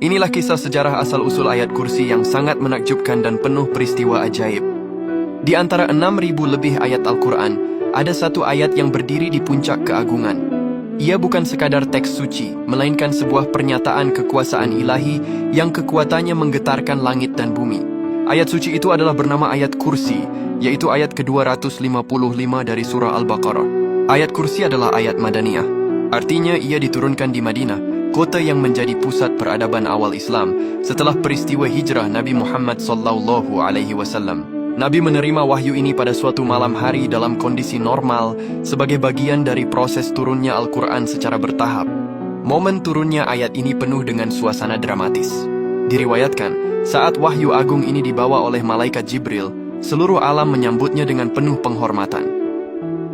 Inilah kisah sejarah asal-usul ayat kursi yang sangat menakjubkan dan penuh peristiwa ajaib. Di antara 6.000 lebih ayat Al-Quran, ada satu ayat yang berdiri di puncak keagungan. Ia bukan sekadar teks suci, melainkan sebuah pernyataan kekuasaan ilahi yang kekuatannya menggetarkan langit dan bumi. Ayat suci itu adalah bernama ayat kursi, yaitu ayat ke-255 dari surah Al-Baqarah. Ayat kursi adalah ayat Madaniyah. Artinya ia diturunkan di Madinah, kota yang menjadi pusat peradaban awal Islam setelah peristiwa hijrah Nabi Muhammad SAW. Nabi menerima wahyu ini pada suatu malam hari dalam kondisi normal sebagai bagian dari proses turunnya Al-Quran secara bertahap. Momen turunnya ayat ini penuh dengan suasana dramatis. Diriwayatkan, saat wahyu agung ini dibawa oleh malaikat Jibril, seluruh alam menyambutnya dengan penuh penghormatan.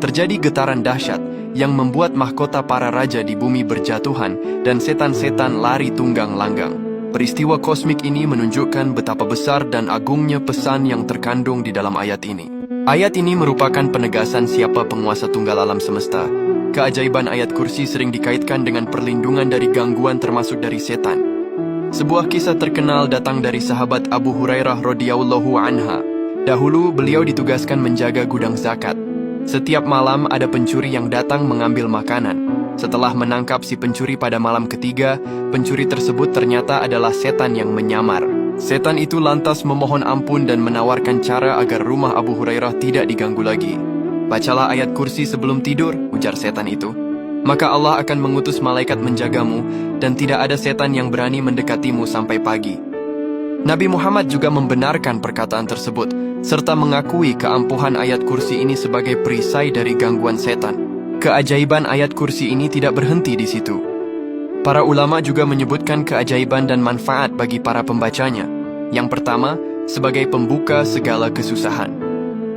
Terjadi getaran dahsyat yang membuat mahkota para raja di bumi berjatuhan dan setan-setan lari tunggang langgang. Peristiwa kosmik ini menunjukkan betapa besar dan agungnya pesan yang terkandung di dalam ayat ini. Ayat ini merupakan penegasan siapa penguasa tunggal alam semesta. Keajaiban ayat kursi sering dikaitkan dengan perlindungan dari gangguan termasuk dari setan. Sebuah kisah terkenal datang dari sahabat Abu Hurairah radhiyallahu anha. Dahulu beliau ditugaskan menjaga gudang zakat. Setiap malam ada pencuri yang datang mengambil makanan. Setelah menangkap si pencuri pada malam ketiga, pencuri tersebut ternyata adalah setan yang menyamar. Setan itu lantas memohon ampun dan menawarkan cara agar rumah Abu Hurairah tidak diganggu lagi. Bacalah ayat kursi sebelum tidur, ujar setan itu. Maka Allah akan mengutus malaikat menjagamu, dan tidak ada setan yang berani mendekatimu sampai pagi. Nabi Muhammad juga membenarkan perkataan tersebut, serta mengakui keampuhan ayat kursi ini sebagai perisai dari gangguan setan. Keajaiban ayat kursi ini tidak berhenti di situ. Para ulama juga menyebutkan keajaiban dan manfaat bagi para pembacanya. Yang pertama, sebagai pembuka segala kesusahan.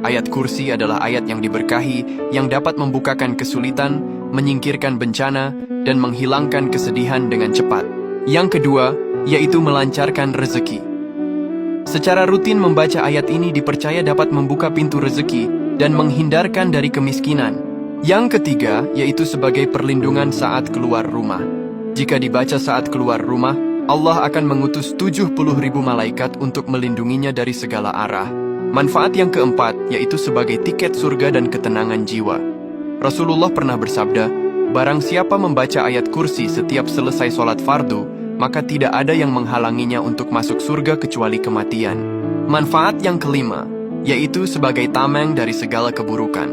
Ayat kursi adalah ayat yang diberkahi, yang dapat membukakan kesulitan, menyingkirkan bencana, dan menghilangkan kesedihan dengan cepat. Yang kedua, yaitu melancarkan rezeki. Secara rutin membaca ayat ini dipercaya dapat membuka pintu rezeki dan menghindarkan dari kemiskinan. Yang ketiga, yaitu sebagai perlindungan saat keluar rumah. Jika dibaca saat keluar rumah, Allah akan mengutus 70.000 malaikat untuk melindunginya dari segala arah. Manfaat yang keempat, yaitu sebagai tiket surga dan ketenangan jiwa. Rasulullah pernah bersabda, barang siapa membaca ayat kursi setiap selesai sholat fardu, maka tidak ada yang menghalanginya untuk masuk surga kecuali kematian. Manfaat yang kelima, yaitu sebagai tameng dari segala keburukan.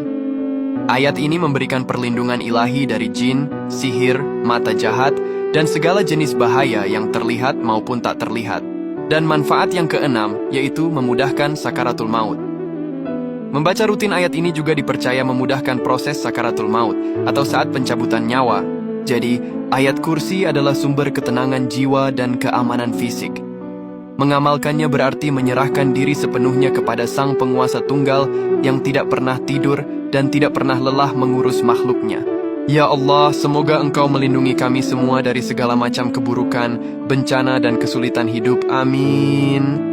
Ayat ini memberikan perlindungan ilahi dari jin, sihir, mata jahat, dan segala jenis bahaya yang terlihat maupun tak terlihat. Dan manfaat yang keenam, yaitu memudahkan sakaratul maut. Membaca rutin ayat ini juga dipercaya memudahkan proses sakaratul maut, atau saat pencabutan nyawa. Jadi, ayat kursi adalah sumber ketenangan jiwa dan keamanan fisik. Mengamalkannya berarti menyerahkan diri sepenuhnya kepada Sang Penguasa Tunggal yang tidak pernah tidur dan tidak pernah lelah mengurus makhluknya. Ya Allah, semoga Engkau melindungi kami semua dari segala macam keburukan, bencana dan kesulitan hidup. Amin.